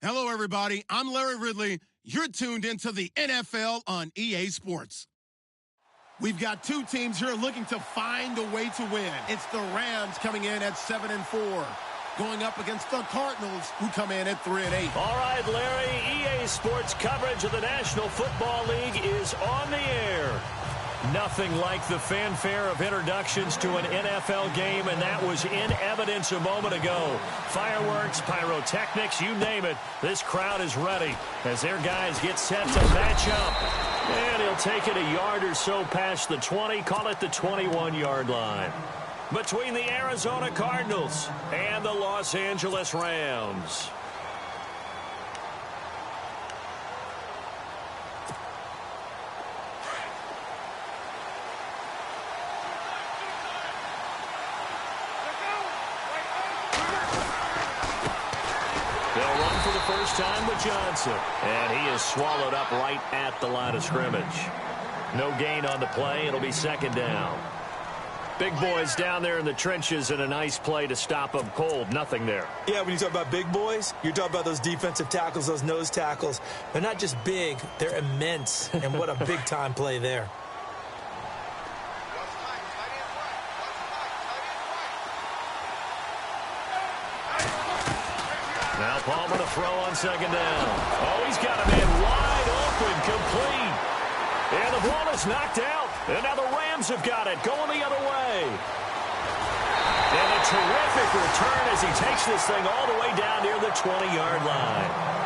Hello, everybody. I'm Larry Ridley. You're tuned into the NFL on EA Sports. We've got two teams here looking to find a way to win. It's the Rams coming in at 7-4, going up against the Cardinals, who come in at 3-8. All right, Larry, EA Sports coverage of the National Football League is on the air. Nothing like the fanfare of introductions to an NFL game, and that was in evidence a moment ago. Fireworks, pyrotechnics, you name it. This crowd is ready as their guys get set to match up. And he'll take it a yard or so past the 20, call it the 21-yard line. Between the Arizona Cardinals and the Los Angeles Rams. First time with Johnson, and he is swallowed up right at the line of scrimmage. No gain on the play. It'll be second down. Big boys down there in the trenches, and a nice play to stop them cold. Nothing there. Yeah, when you talk about big boys, you're talking about those defensive tackles, those nose tackles. They're not just big, they're immense, and what a big-time play there. Now Palmer to throw on second down. Oh, he's got a man wide open, complete. And the ball is knocked out. And now the Rams have got it, going the other way. And a terrific return as he takes this thing all the way down near the 20-yard line.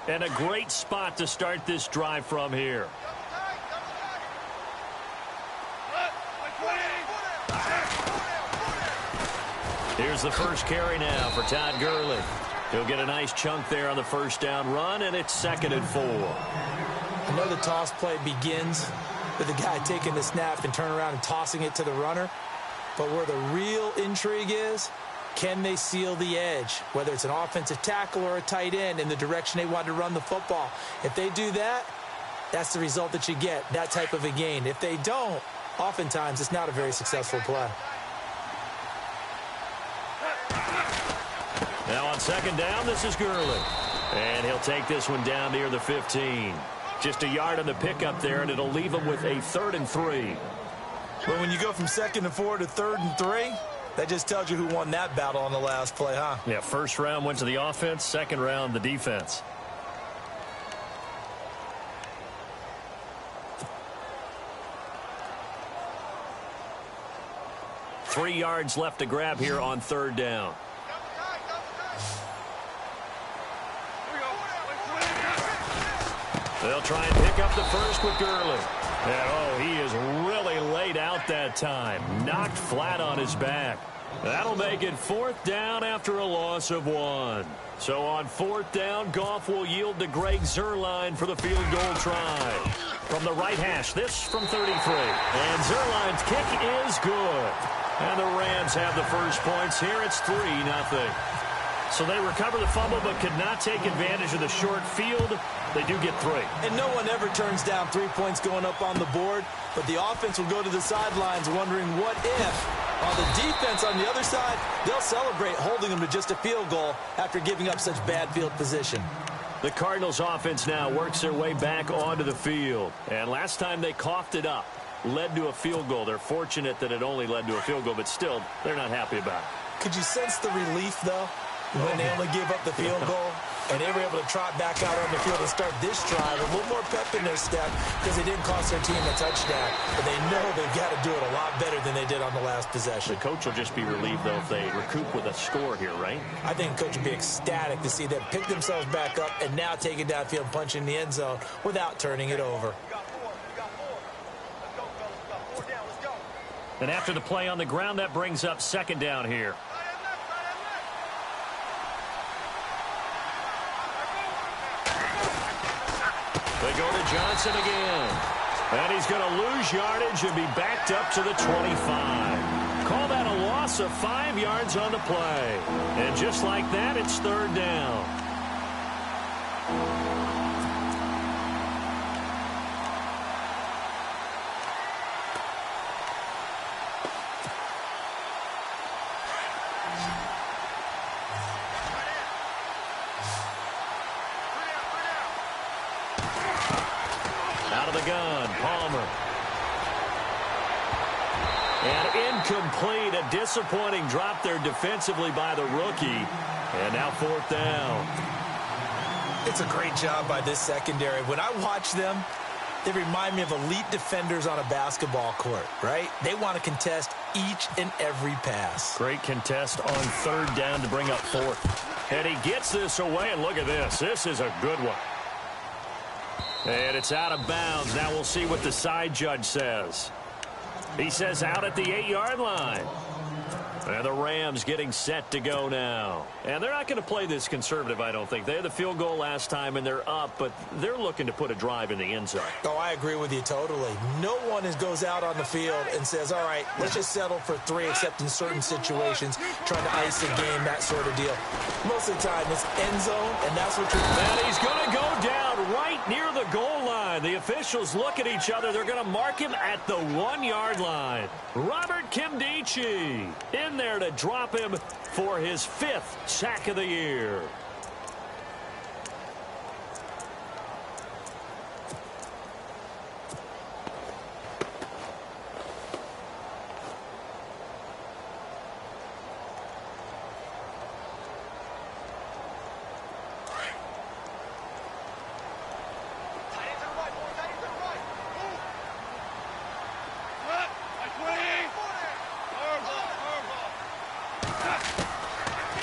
And a great spot to start this drive from here. Here's the first carry now for Todd Gurley. He'll get a nice chunk there on the first down run, and it's 2nd and 4. I know the toss play begins with the guy taking the snap and turning around and tossing it to the runner. But where the real intrigue is, can they seal the edge, whether it's an offensive tackle or a tight end, in the direction they want to run the football? If they do that, that's the result that you get, that type of a gain. If they don't, oftentimes it's not a very successful play. Now on second down, this is Gurley. And he'll take this one down near the 15. Just a yard on the pickup there, and it'll leave him with a 3rd and 3. But when you go from 2nd and 4 to 3rd and 3, that just tells you who won that battle on the last play, huh? Yeah, first round went to the offense, second round the defense. Three yards left to grab here on 3rd down. They'll try and pick up the first with Gurley. And, oh, he is really laid out that time. Knocked flat on his back. That'll make it 4th down after a loss of 1. So on 4th down, Goff will yield to Greg Zuerlein for the field goal try. From the right hash, this from 33. And Zuerlein's kick is good. And the Rams have the first points here. It's 3-0. So they recover the fumble but could not take advantage of the short field. They do get 3. And no one ever turns down 3 points going up on the board, but the offense will go to the sidelines wondering what if. On the defense on the other side, they'll celebrate holding them to just a field goal after giving up such bad field position. The Cardinals offense now works their way back onto the field. And last time they coughed it up, led to a field goal. They're fortunate that it only led to a field goal, but still, they're not happy about it. Could you sense the relief, though, when they only gave up the field goal? And they were able to trot back out on the field and start this drive a little more pep in their step because they didn't cost their team a touchdown. But they know they've got to do it a lot better than they did on the last possession. The coach will just be relieved, though, if they recoup with a score here, right? I think the coach would be ecstatic to see them pick themselves back up and now take it downfield, punch in the end zone without turning it over. And after the play on the ground, that brings up second down here. They go to Johnson again. And he's going to lose yardage and be backed up to the 25. Call that a loss of 5 yards on the play. And just like that, it's third down. Out of the gun, Palmer. And incomplete, a disappointing drop there defensively by the rookie. And now fourth down. It's a great job by this secondary. When I watch them, they remind me of elite defenders on a basketball court, right? They want to contest each and every pass. Great contest on third down to bring up fourth. And he gets this away, and look at this. This is a good one. And it's out of bounds. Now we'll see what the side judge says. He says out at the 8-yard line. And the Rams getting set to go now. And they're not going to play this conservative, I don't think. They had the field goal last time, and they're up, but they're looking to put a drive in the end zone. Oh, I agree with you totally. No one goes out on the field and says, all right, let's just settle for 3, except in certain situations, trying to ice a game, that sort of deal. Most of the time, it's end zone, and that's what you're doing. And he's going to go down right near the goal line. The officials look at each other. They're going to mark him at the 1-yard line. Robert Kimdichie in there to drop him for his 5th sack of the year.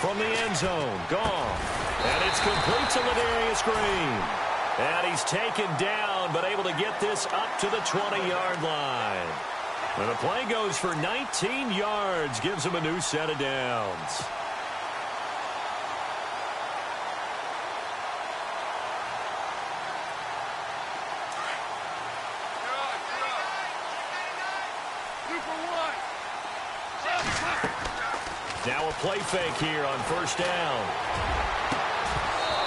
From the end zone, gone. And it's complete to Ladarius Green. And he's taken down, but able to get this up to the 20-yard line. And the play goes for 19 yards, gives him a new set of downs. Now a play fake here on first down.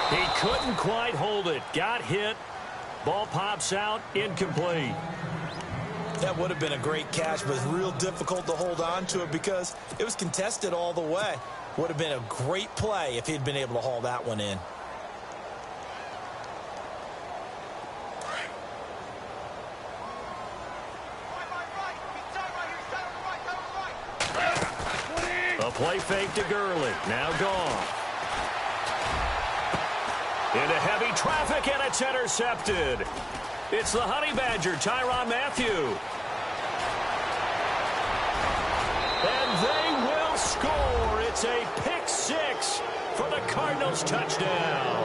He couldn't quite hold it. Got hit. Ball pops out. Incomplete. That would have been a great catch, but it's real difficult to hold on to it because it was contested all the way. Would have been a great play if he'd been able to haul that one in. A play fake to Gurley. Now gone. Into heavy traffic, and it's intercepted. It's the Honey Badger, Tyrann Mathieu. And they will score. It's a pick 6 for the Cardinals touchdown.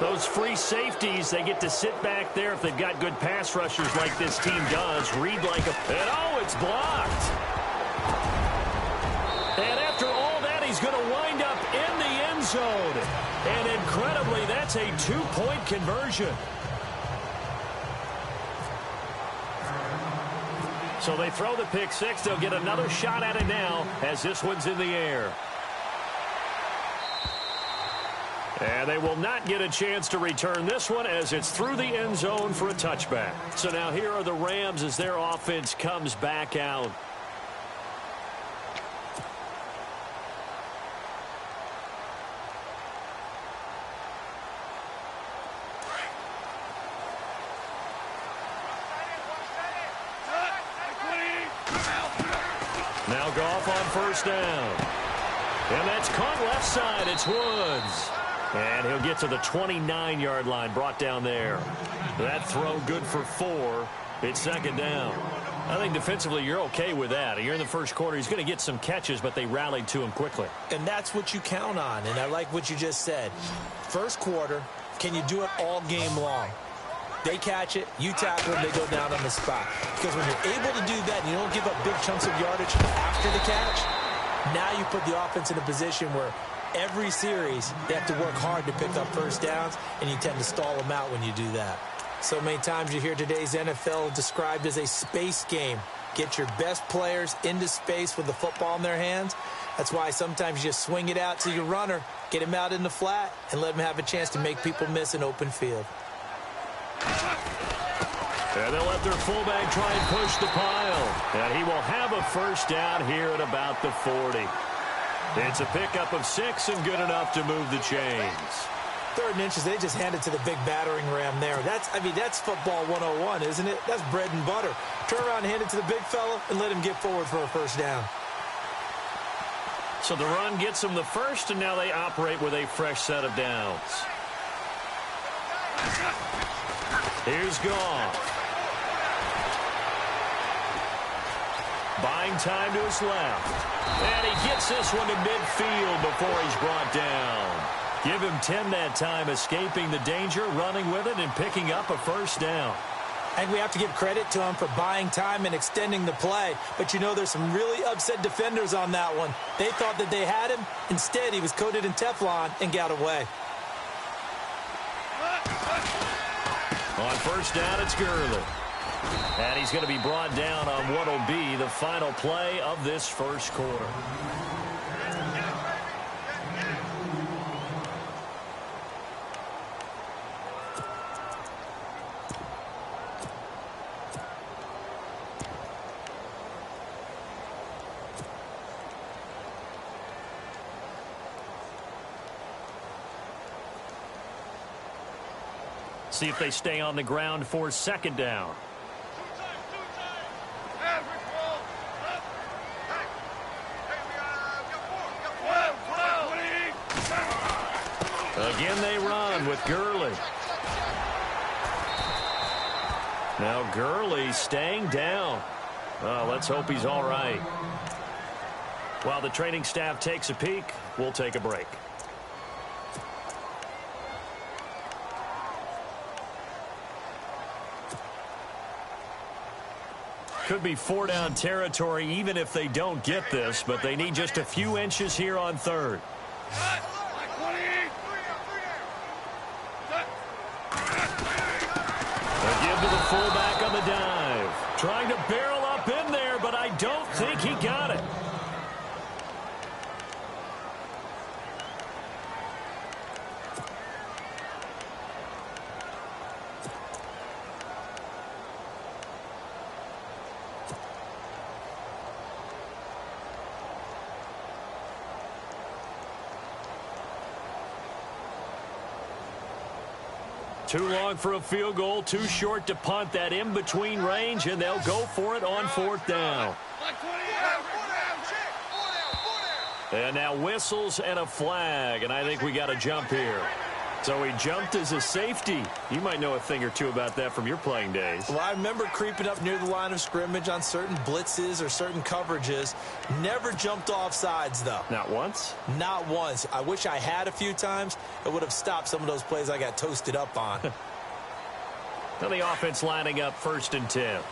Those free safeties, they get to sit back there if they've got good pass rushers like this team does. Read like a... And oh, it's blocked. And after all that, he's going to wind up in the end zone. And incredibly, that's a 2-point conversion. So they throw the pick 6. They'll get another shot at it now as this one's in the air. And they will not get a chance to return this one as it's through the end zone for a touchback. So now here are the Rams as their offense comes back out. Now Goff on first down. And that's caught left side. It's Woods. And he'll get to the 29-yard line, brought down there. That throw good for 4. It's second down. I think defensively you're okay with that. You're in the first quarter. He's going to get some catches, but they rallied to him quickly. And that's what you count on. And I like what you just said. First quarter, can you do it all game long? They catch it, you tackle them, they go down on the spot. Because when you're able to do that and you don't give up big chunks of yardage after the catch, now you put the offense in a position where every series they have to work hard to pick up first downs, and you tend to stall them out when you do that. So many times you hear today's NFL described as a space game. Get your best players into space with the football in their hands. That's why sometimes you just swing it out to your runner, get him out in the flat, and let him have a chance to make people miss an open field. And they'll let their fullback try and push the pile. And he will have a first down here at about the 40. It's a pickup of 6 and good enough to move the chains. 3rd and inches, they just hand it to the big battering ram there. That's football 101, isn't it? That's bread and butter. Turn around and hand it to the big fella and let him get forward for a first down. So the run gets them the first, and now they operate with a fresh set of downs. Here's Goff. Buying time to his left. And he gets this one to midfield before he's brought down. Give him 10 that time, escaping the danger, running with it, and picking up a first down. And we have to give credit to him for buying time and extending the play. But, you know, there's some really upset defenders on that one. They thought that they had him. Instead, he was coated in Teflon and got away. On first down, it's Gurley. And he's going to be brought down on what will be the final play of this first quarter. See if they stay on the ground for second down. Again, they run with Gurley. Now Gurley staying down. Let's hope he's all right. While the training staff takes a peek, we'll take a break. Could be 4-down territory even if they don't get this, but they need just a few inches here on 3rd. A give to the fullback on the dive. Trying to barrel up in there, but I don't think he got it. Too long for a field goal, too short to punt that in-between range, and they'll go for it on 4th down. And now whistles and a flag, and I think we got a jump here. So he jumped as a safety. You might know a thing or two about that from your playing days. Well, I remember creeping up near the line of scrimmage on certain blitzes or certain coverages. Never jumped off sides, though. Not once? Not once. I wish I had a few times. It would have stopped some of those plays I got toasted up on. Now the offense lining up 1st and 10.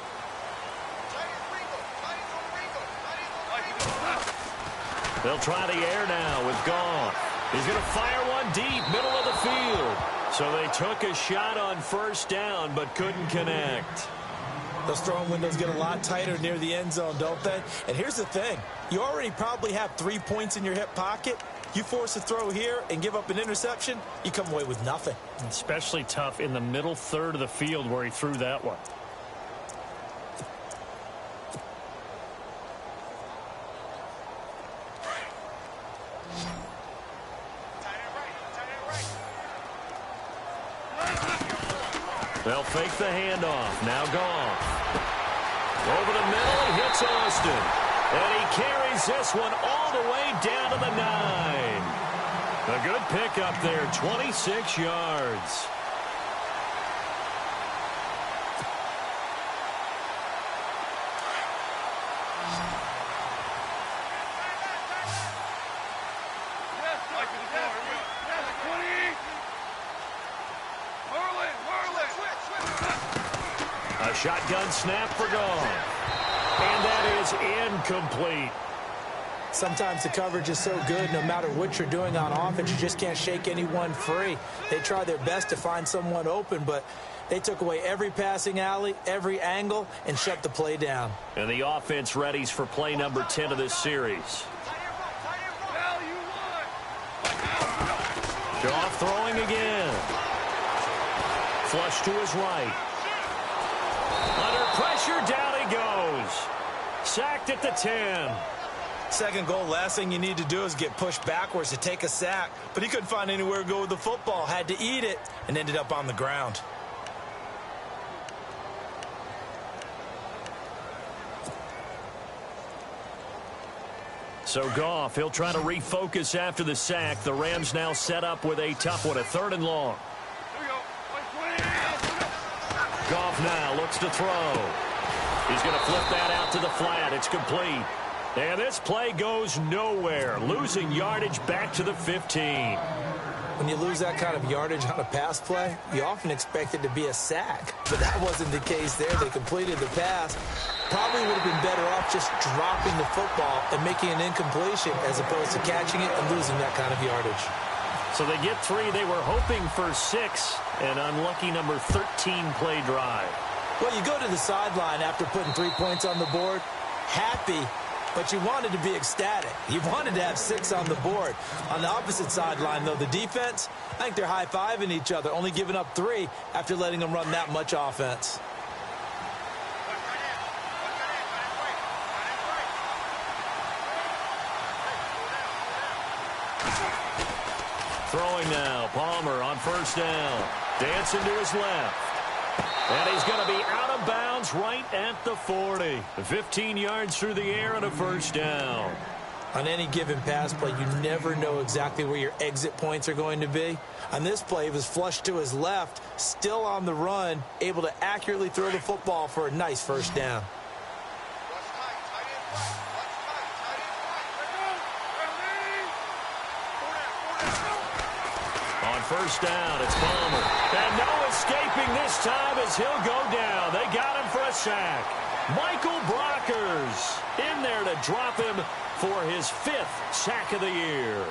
They'll try the air now with Goff. He's going to fire one deep, middle of the field. So they took a shot on 1st down, but couldn't connect. Those throwing windows get a lot tighter near the end zone, don't they? And here's the thing. You already probably have 3 points in your hip pocket. You force a throw here and give up an interception, you come away with nothing. Especially tough in the middle 3rd of the field where he threw that one. They'll fake the handoff. Now Goff. Over the middle, he hits Austin. And he carries this one all the way down to the 9. A good pickup there, 26 yards. shotgun snap for Goff. And that is incomplete. Sometimes the coverage is so good, no matter what you're doing on offense, you just can't shake anyone free. They try their best to find someone open, but they took away every passing alley, every angle, and shut the play down. And the offense readies for play number 10 of this series. Goff throwing again. Flush to his right. Under pressure, down he goes. Sacked at the 10. Second goal, last thing you need to do is get pushed backwards to take a sack. But he couldn't find anywhere to go with the football, had to eat it, and ended up on the ground. So Goff, he'll try to refocus after the sack. The Rams now set up with a tough one, a 3rd and long. Goff now looks to throw. He's going to flip that out to the flat. It's complete. And this play goes nowhere, losing yardage back to the 15. When you lose that kind of yardage on a pass play, you often expect it to be a sack. But that wasn't the case there. They completed the pass. Probably would have been better off just dropping the football and making an incompletion as opposed to catching it and losing that kind of yardage. So they get 3. They were hoping for 6. An unlucky number 13 play drive. Well, you go to the sideline after putting 3 points on the board, happy, but you wanted to be ecstatic. You wanted to have 6 on the board. On the opposite sideline, though, the defense, I think they're high-fiving each other, only giving up 3 after letting them run that much offense. Throwing now, Palmer on 1st down. Dancing to his left. And he's going to be out of bounds right at the 40. 15 yards through the air and a 1st down. On any given pass play, you never know exactly where your exit points are going to be. On this play, he was flushed to his left, still on the run, able to accurately throw the football for a nice 1st down. On 1st down, it's Palmer. And no escaping this time as he'll go down. They got him for a sack. Michael Brockers in there to drop him for his 5th sack of the year.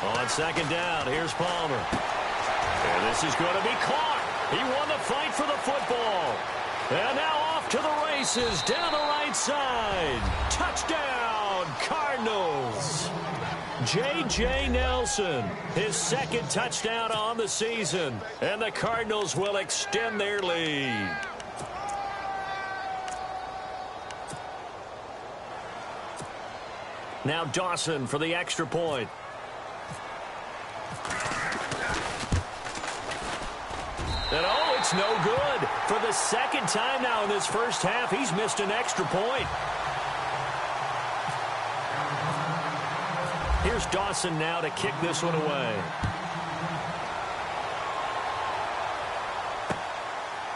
On 2nd down, here's Palmer. And this is going to be caught. He won the fight for the football. And now off to the races down the right side. Touchdown, Cardinals. J.J. Nelson, his 2nd touchdown on the season. And the Cardinals will extend their lead. Now Dawson for the extra point. And oh, it's no good. For the 2nd time now in this 1st half, he's missed an extra point. Here's Dawson now to kick this one away.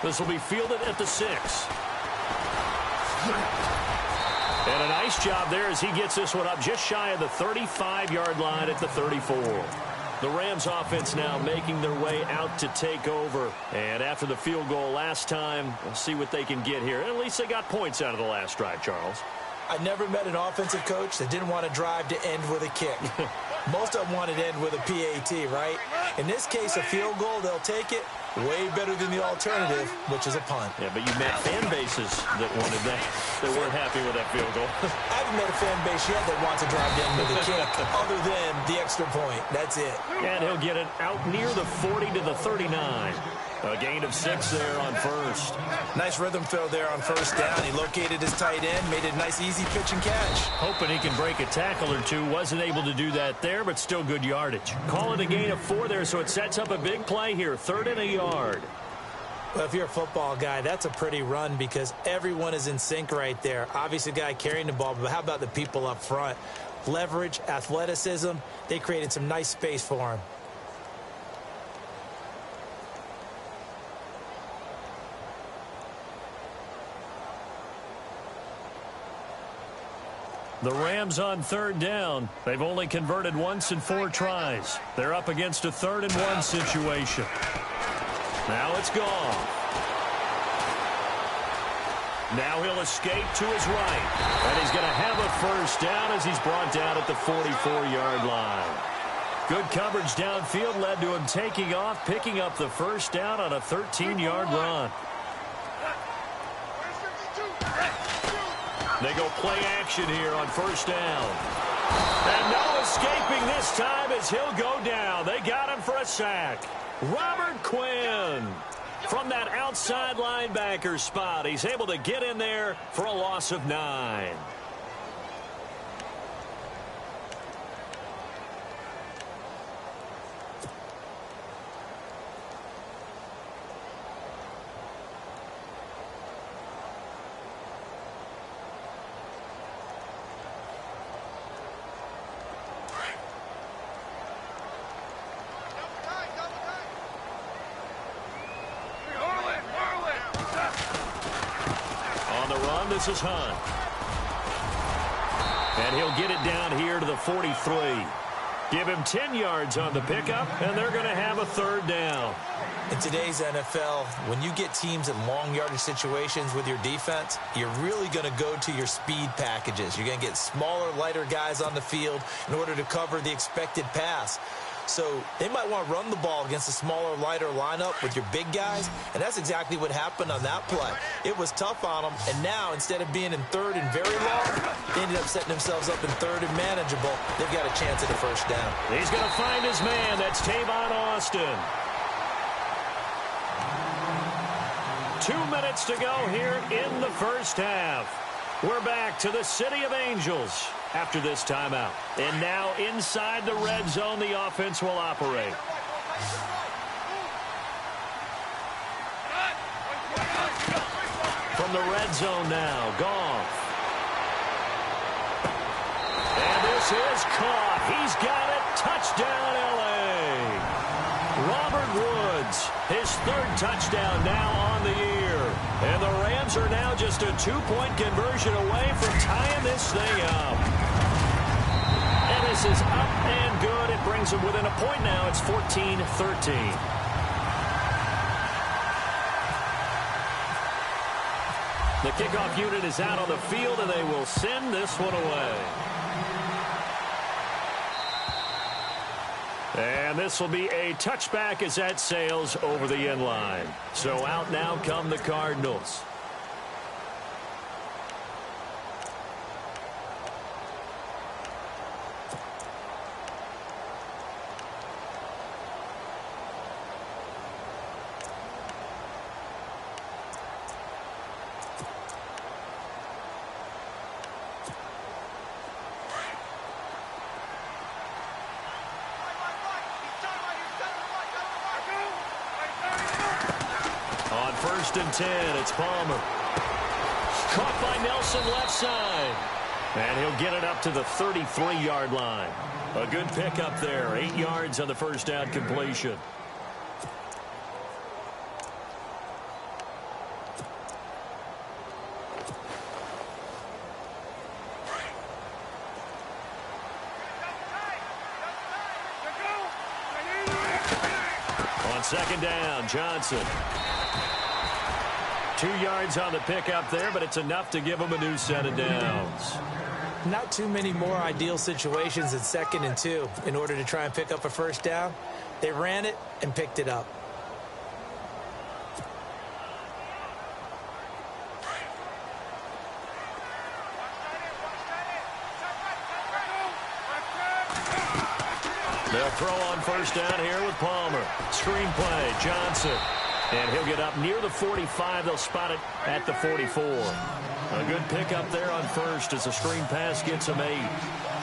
This will be fielded at the 6. And a nice job there as he gets this one up just shy of the 35-yard line at the 34. The Rams offense now making their way out to take over. And after the field goal last time, we'll see what they can get here. At least they got points out of the last drive, Charles. I never met an offensive coach that didn't want to drive to end with a kick. Most of them wanted to end with a PAT, right? In this case, a field goal, they'll take it. Way better than the alternative, which is a punt. Yeah, but you met fan bases that wanted that. They weren't happy with that field goal. I haven't met a fan base yet that wants to drive down with a kick other than the extra point. That's it. And he'll get it out near the 40 to the 39. A gain of 6 there on 1st. Nice rhythm throw there on 1st down. He located his tight end, made it a nice easy pitch and catch. Hoping he can break a tackle or two. Wasn't able to do that there, but still good yardage. Call it a gain of 4 there, so it sets up a big play here. 3rd and a yard. Well, if you're a football guy, that's a pretty run because everyone is in sync right there. Obviously, the guy carrying the ball, but how about the people up front? Leverage, athleticism, they created some nice space for him. The Rams on third down. They've only converted once in 4 tries. They're up against a 3rd and 1 situation. Now it's gone. Now he'll escape to his right. And he's going to have a first down as he's brought down at the 44-yard line. Good coverage downfield led to him taking off, picking up the first down on a 13-yard run. They go play action here on first down. And no escaping this time as he'll go down. They got him for a sack. Robert Quinn from that outside linebacker spot. He's able to get in there for a loss of 9. This is Hunt. And he'll get it down here to the 43. Give him 10 yards on the pickup, and they're going to have a 3rd down. In today's NFL, when you get teams in long yardage situations with your defense, you're really going to go to your speed packages. You're going to get smaller, lighter guys on the field in order to cover the expected pass. So they might want to run the ball against a smaller, lighter lineup with your big guys, and that's exactly what happened on that play. It was tough on them, and now instead of being in 3rd and very long, they ended up setting themselves up in 3rd and manageable. They've got a chance at a first down. He's going to find his man. That's Tavon Austin. 2 minutes to go here in the first half. We're back to the City of Angels after this timeout. And now inside the red zone, the offense will operate. From the red zone now, Goff. And this is caught. He's got it. Touchdown, L.A. Robert Woods, his 3rd touchdown now on the year. And the Rams are now just a 2-point conversion away from tying this thing up. And this is up and good. It brings them within a point now. It's 14-13. The kickoff unit is out on the field, and they will send this one away. And this will be a touchback as that sails over the end line. So out now come the Cardinals. First and 10, it's Palmer. Caught by Nelson left side. And he'll get it up to the 33-yard line. A good pickup there. 8 yards on the first down completion. On second down, Johnson. 2 yards on the pickup there, but it's enough to give him a new set of downs. Not too many more ideal situations in 2nd and 2 in order to try and pick up a first down. They ran it and picked it up. They'll throw on first down here with Palmer. Screen play, Johnson. And he'll get up near the 45. They'll spot it at the 44. A good pickup there on first as the screen pass gets him 8.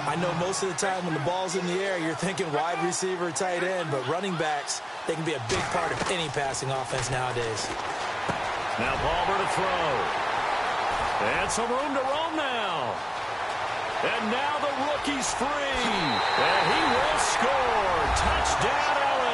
I know most of the time when the ball's in the air, you're thinking wide receiver, tight end, but running backs, they can be a big part of any passing offense nowadays. Now Palmer to throw. And some room to roam now. And now the rookie's free. And he will score. Touchdown, L.A.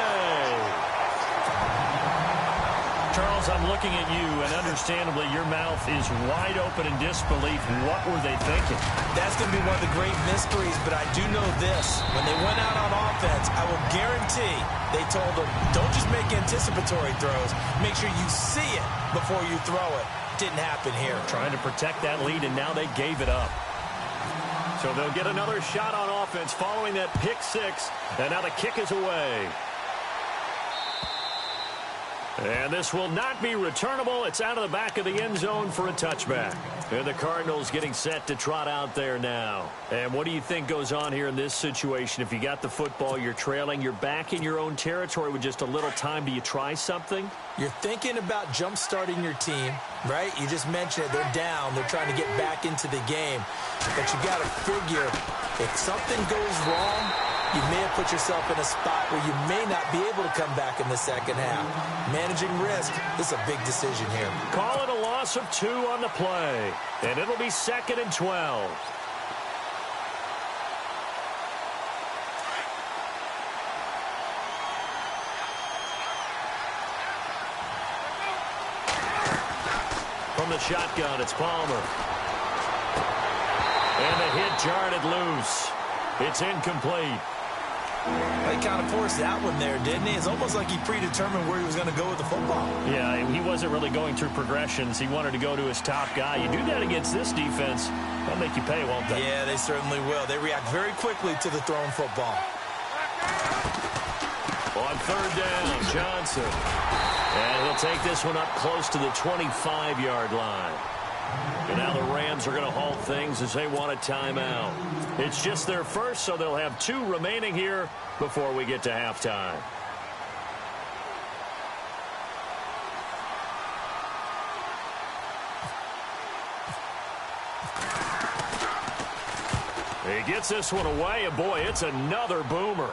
Charles, Charles, I'm looking at you, and understandably, your mouth is wide open in disbelief. What were they thinking? That's going to be one of the great mysteries, but I do know this. When they went out on offense, I will guarantee they told them, don't just make anticipatory throws. Make sure you see it before you throw it. Didn't happen here. Trying to protect that lead, and now they gave it up. So they'll get another shot on offense following that pick six, and now the kick is away. And this will not be returnable. It's out of the back of the end zone for a touchback. And the Cardinals getting set to trot out there now. And what do you think goes on here in this situation? If you got the football, you're trailing, you're back in your own territory with just a little time. Do you try something? You're thinking about jump-starting your team, right? You just mentioned it. They're down. They're trying to get back into the game. But you got to figure, if something goes wrong, you may have put yourself in a spot where you may not be able to come back in the second half. Managing risk, this is a big decision here. Call it a loss of 2 on the play. And it'll be 2nd and 12. From the shotgun, it's Palmer. And the hit jarred it loose. It's incomplete. They kind of forced that one there, didn't he? It's almost like he predetermined where he was going to go with the football. Yeah, he wasn't really going through progressions. He wanted to go to his top guy. You do that against this defense, they'll make you pay, won't they? Yeah, they certainly will. They react very quickly to the thrown football. On 3rd down, Johnson. And he'll take this one up close to the 25-yard line. And now the Rams are going to halt things as they want a timeout. It's just their first, so they'll have 2 remaining here before we get to halftime. He gets this one away, and boy, it's another boomer.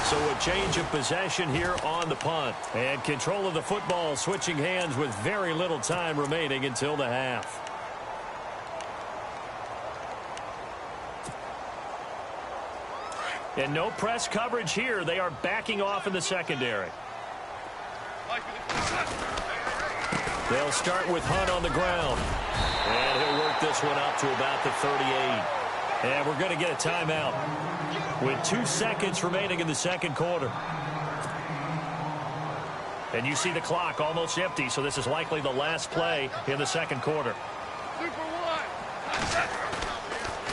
So a change of possession here on the punt. And control of the football switching hands with very little time remaining until the half. And no press coverage here. They are backing off in the secondary. They'll start with Hunt on the ground. And he'll work this one up to about the 38. And we're going to get a timeout with 2 seconds remaining in the second quarter. And you see the clock almost empty, so this is likely the last play in the second quarter.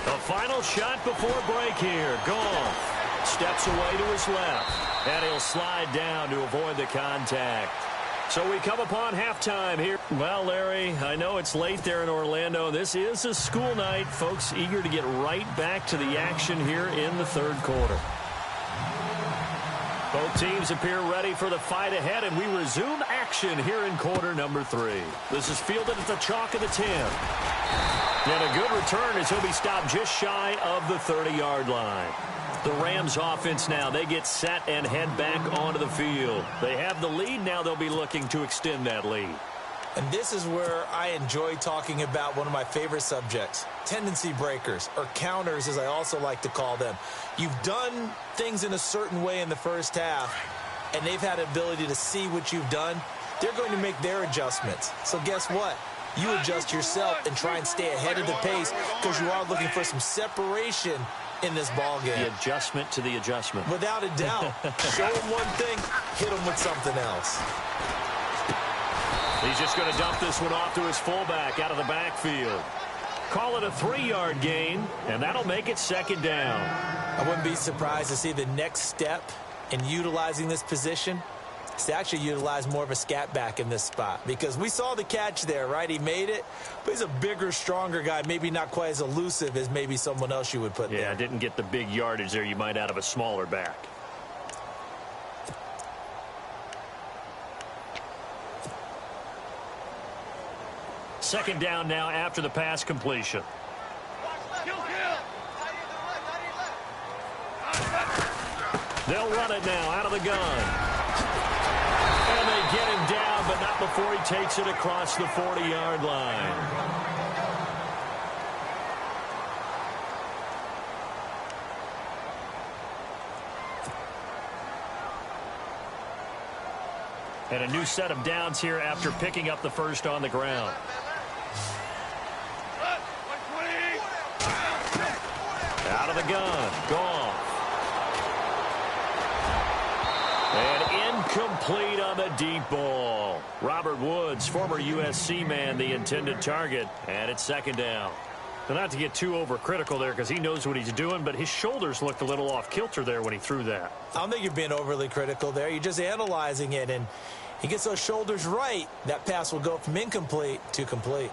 A final shot before break here. Goff steps away to his left, and he'll slide down to avoid the contact. So we come upon halftime here. Well, Larry, I know it's late there in Orlando. This is a school night. Folks eager to get right back to the action here in the third quarter. Both teams appear ready for the fight ahead, and we resume action here in quarter number 3. This is fielded at the chalk of the 10. And a good return as he'll be stopped just shy of the 30-yard line. The Rams offense now, they get set and head back onto the field. They have the lead. Now they'll be looking to extend that lead. And this is where I enjoy talking about one of my favorite subjects, tendency breakers, or counters as I also like to call them. You've done things in a certain way in the first half, and they've had the ability to see what you've done. They're going to make their adjustments. So guess what? You adjust yourself and try and stay ahead of the pace because you are looking for some separation in this ball game. The adjustment to the adjustment. Without a doubt. Show them one thing, hit them with something else. He's just going to dump this one off to his fullback out of the backfield. Call it a 3-yard gain, and that'll make it 2nd down. I wouldn't be surprised to see the next step in utilizing this position is to actually utilize more of a scat back in this spot, because we saw the catch there, right? He made it, but he's a bigger, stronger guy, maybe not quite as elusive as maybe someone else you would put there. Yeah, didn't get the big yardage there you might out of a smaller back. Second down now after the pass completion. They'll run it now out of the gun. And they get him down, but not before he takes it across the 40-yard line. And a new set of downs here after picking up the first on the ground. Out of the gun. Goff. And incomplete on the deep ball. Robert Woods, former USC man, the intended target. And it's second down. Now, not to get too overcritical there because he knows what he's doing, but his shoulders looked a little off kilter there when he threw that. I don't think you're being overly critical there. You're just analyzing it, and he gets those shoulders right. That pass will go from incomplete to complete.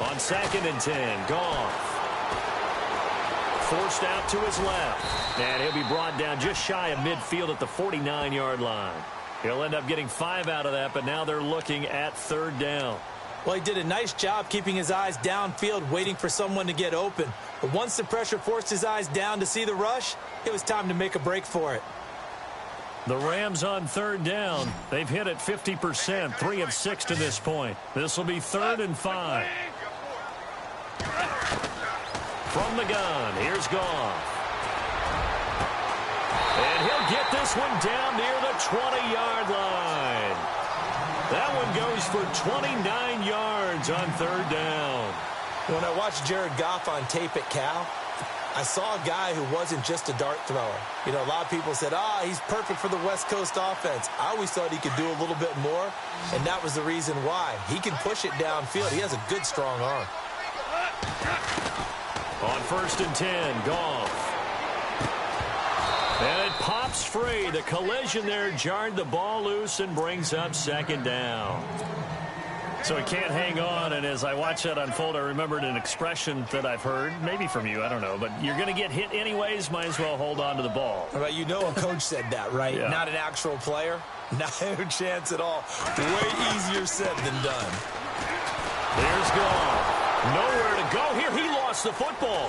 On 2nd and 10, Goff. Forced out to his left. And he'll be brought down just shy of midfield at the 49-yard line. He'll end up getting 5 out of that, but now they're looking at 3rd down. Well, he did a nice job keeping his eyes downfield, waiting for someone to get open. But once the pressure forced his eyes down to see the rush, it was time to make a break for it. The Rams on 3rd down. They've hit it 50%, 3 of 6 to this point. This will be 3rd and 5. From the gun, here's Goff. And he'll get this one down near the 20-yard line. That one goes for 29 yards on 3rd down. When I watched Jared Goff on tape at Cal, I saw a guy who wasn't just a dart thrower. You know, a lot of people said, he's perfect for the West Coast offense. I always thought he could do a little bit more, and that was the reason why. He can push it downfield. He has a good, strong arm. On 1st and 10, Goff. And it pops free. The collision there jarred the ball loose and brings up 2nd down. So he can't hang on, and as I watch that unfold, I remembered an expression that I've heard, maybe from you, I don't know, but you're going to get hit anyways, might as well hold on to the ball. Right, you know a coach said that, right? Yeah. Not an actual player. Not a chance at all. Way easier said than done. Here's Goff. Nowhere to go here. He lost the football.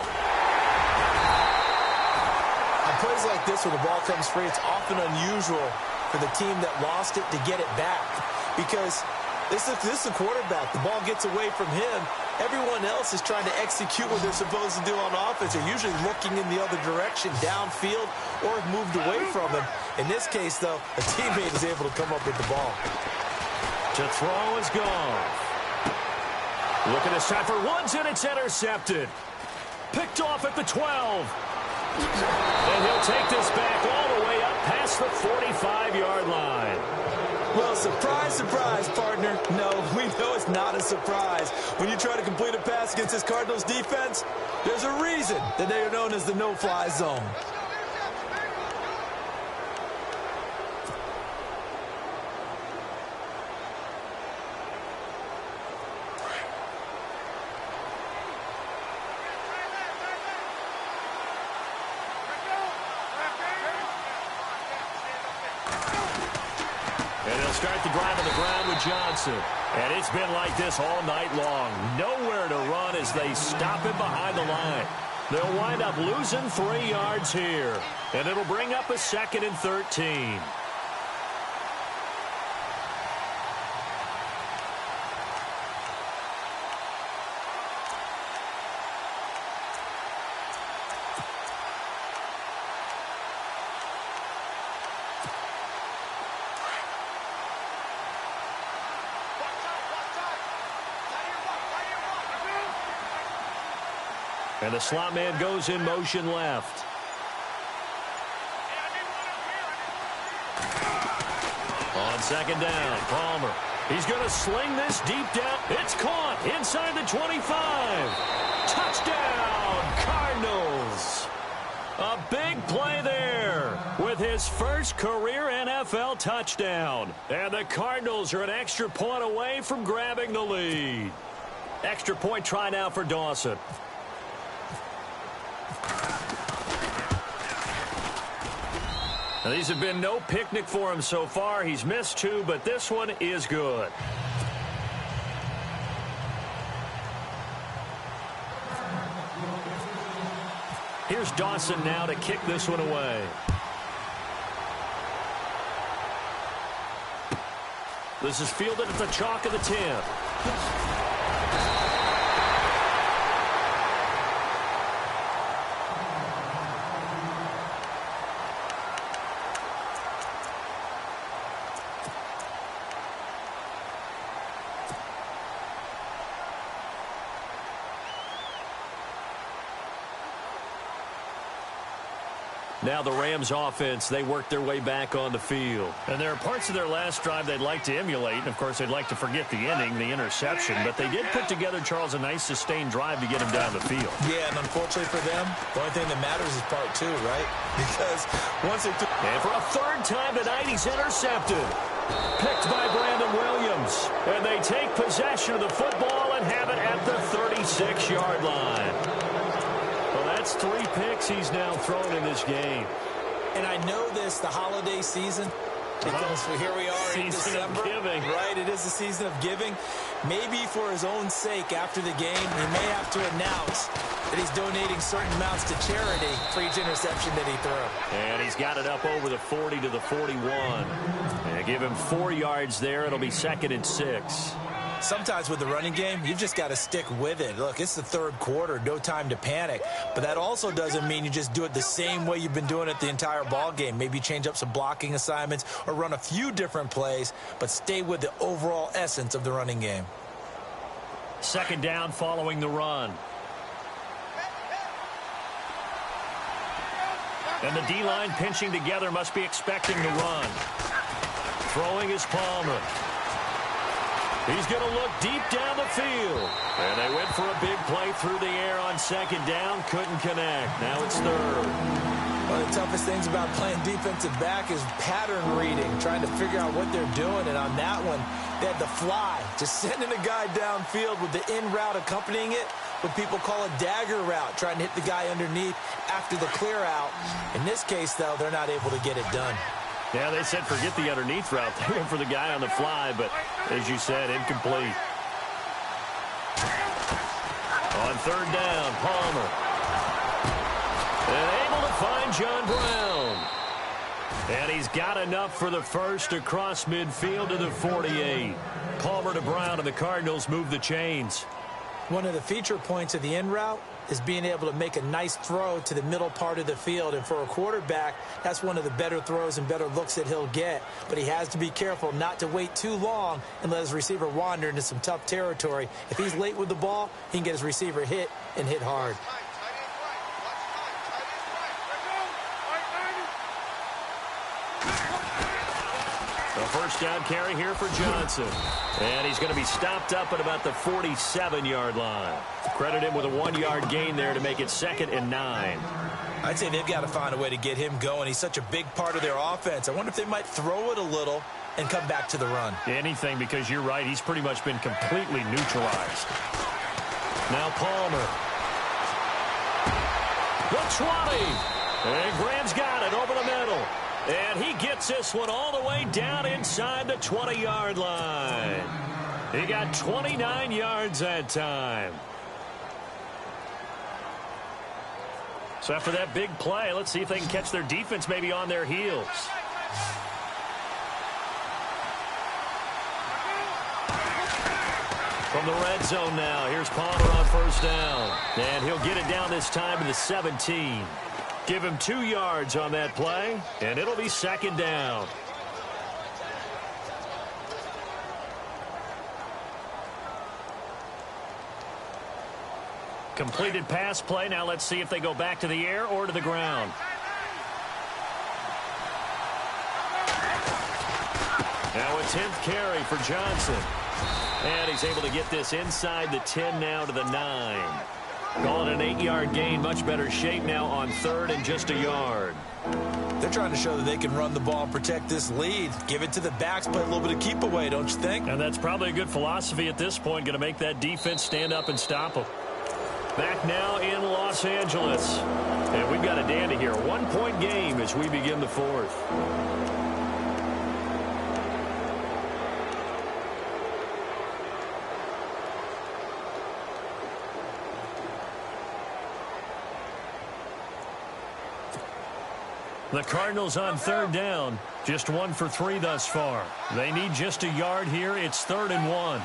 On plays like this, when the ball comes free, it's often unusual for the team that lost it to get it back. Because this is the quarterback. The ball gets away from him. Everyone else is trying to execute what they're supposed to do on offense. They're usually looking in the other direction, downfield, or have moved away from him. In this case, though, a teammate is able to come up with the ball. To throw is Goff. Look at this time for Woods, and it's intercepted. Picked off at the 12. And he'll take this back all the way up past the 45-yard line. Well, surprise, surprise, partner. No, we know it's not a surprise. When you try to complete a pass against this Cardinals defense, there's a reason that they are known as the no-fly zone. Start the drive on the ground with Johnson. And it's been like this all night long. Nowhere to run as they stop him behind the line. They'll wind up losing 3 yards here. And it'll bring up a 2nd and 13. And the slot man goes in motion left. On 2nd down, Palmer. He's going to sling this deep down. It's caught inside the 25. Touchdown, Cardinals. A big play there with his first career NFL touchdown. And the Cardinals are an extra point away from grabbing the lead. Extra point try now for Dawson. Now, these have been no picnic for him so far. He's missed 2, but this one is good. Here's Dawson now to kick this one away. This is fielded at the chalk of the 10. Now the Rams offense, they work their way back on the field. And there are parts of their last drive they'd like to emulate. And, of course, they'd like to forget the inning, the interception. But they did put together, Charles, a nice sustained drive to get him down the field. Yeah, and unfortunately for them, the only thing that matters is part two, right? Because once they took... And for a third time tonight, he's intercepted. Picked by Brandon Williams. And they take possession of the football and have it at the 36-yard line. That's 3 picks he's now thrown in this game. And I know this, the holiday season, because here we are in December. Season of giving. Right, it is the season of giving. Maybe for his own sake after the game, he may have to announce that he's donating certain amounts to charity for each interception that he threw. And he's got it up over the 40 to the 41. And give him 4 yards there. It'll be 2nd and 6. Sometimes with the running game, you've just got to stick with it. Look, it's the third quarter, no time to panic. But that also doesn't mean you just do it the same way you've been doing it the entire ball game. Maybe change up some blocking assignments or run a few different plays, but stay with the overall essence of the running game. 2nd down following the run. And the D-line pinching together, must be expecting the run. Throwing is Palmer. He's going to look deep down the field. And they went for a big play through the air on 2nd down. Couldn't connect. Now it's 3rd. One of the toughest things about playing defensive back is pattern reading, trying to figure out what they're doing. And on that one, they had the fly, just sending a guy downfield with the in route accompanying it, what people call a dagger route, trying to hit the guy underneath after the clear out. In this case, though, they're not able to get it done. Yeah, they said forget the underneath route. They went for the guy on the fly, but as you said, incomplete. On 3rd down, Palmer. And able to find John Brown. And he's got enough for the first across midfield to the 48. Palmer to Brown, and the Cardinals move the chains. One of the feature points of the in route is being able to make a nice throw to the middle part of the field. And for a quarterback, that's one of the better throws and better looks that he'll get. But he has to be careful not to wait too long and let his receiver wander into some tough territory. If he's late with the ball, he can get his receiver hit and hit hard. A 1st down carry here for Johnson. And he's going to be stopped up at about the 47-yard line. Credit him with a 1-yard gain there to make it 2nd and 9. I'd say they've got to find a way to get him going. He's such a big part of their offense. I wonder if they might throw it a little and come back to the run. Anything, because you're right. He's pretty much been completely neutralized. Now Palmer. The 20. And Graham's got it over the middle. And he gets this one all the way down inside the 20-yard line. He got 29 yards that time. So after that big play, let's see if they can catch their defense maybe on their heels. From the red zone now, here's Palmer on 1st down. And he'll get it down this time to the 17. Give him 2 yards on that play, and it'll be 2nd down. Completed pass play. Now let's see if they go back to the air or to the ground. Now a 10th carry for Johnson. And he's able to get this inside the 10 now to the 9. Calling an 8-yard gain, much better shape now on 3rd and just a yard. They're trying to show that they can run the ball and protect this lead. Give it to the backs, play a little bit of keep away, don't you think? And that's probably a good philosophy at this point, going to make that defense stand up and stop them. Back now in Los Angeles. And we've got a dandy here. 1-point game as we begin the 4th. The Cardinals on third down, just 1 for 3 thus far. They need just a yard here. It's 3rd and 1.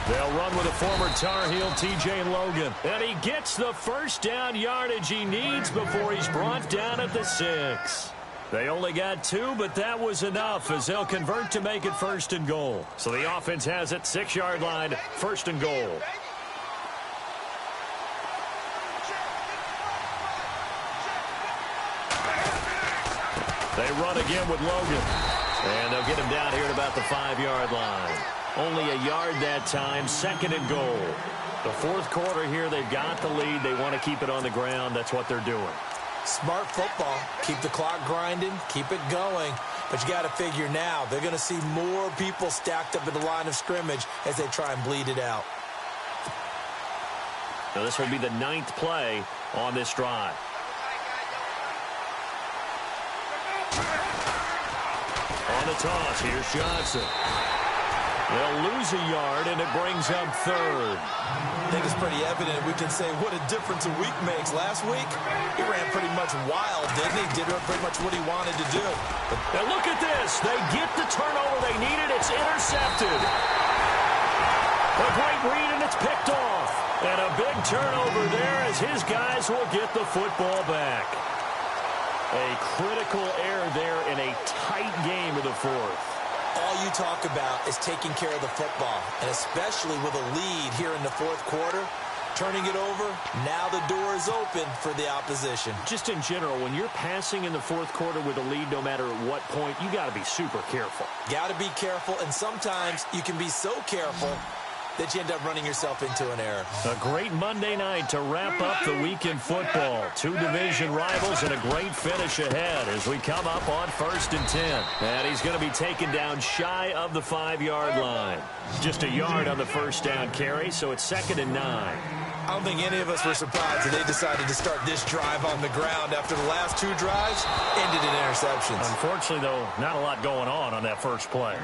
They'll run with a former Tar Heel, T.J. Logan. And he gets the first down yardage he needs before he's brought down at the 6. They only got 2, but that was enough as they'll convert to make it 1st and goal. So the offense has it, 6-yard line, 1st and goal. They run again with Logan. And they'll get him down here at about the 5-yard line. Only a yard that time, 2nd and goal. The 4th quarter here, they've got the lead. They want to keep it on the ground. That's what they're doing. Smart football. Keep the clock grinding. Keep it going. But you got to figure now, they're going to see more people stacked up at the line of scrimmage as they try and bleed it out. Now this will be the 9th play on this drive. On the toss, here's Johnson. They'll lose a yard, and it brings up 3rd. I think it's pretty evident we can say what a difference a week makes. Last week, he ran pretty much wild, didn't he? Did pretty much what he wanted to do. And look at this. They get the turnover they needed. It's intercepted. A great read, and it's picked off. And a big turnover there as his guys will get the football back. A critical error there in a tight game of the 4th. All you talk about is taking care of the football, and especially with a lead here in the 4th quarter, turning it over, now the door is open for the opposition. Just in general, when you're passing in the 4th quarter with a lead, no matter at what point, you got to be super careful. Got to be careful, and sometimes you can be so careful that you end up running yourself into an error. A great Monday night to wrap up the week in football. 2 division rivals and a great finish ahead as we come up on 1st and 10. And he's going to be taken down shy of the 5-yard line. Just a yard on the first down carry, so it's 2nd and 9. I don't think any of us were surprised that they decided to start this drive on the ground after the last 2 drives ended in interceptions. Unfortunately, though, not a lot going on that first play.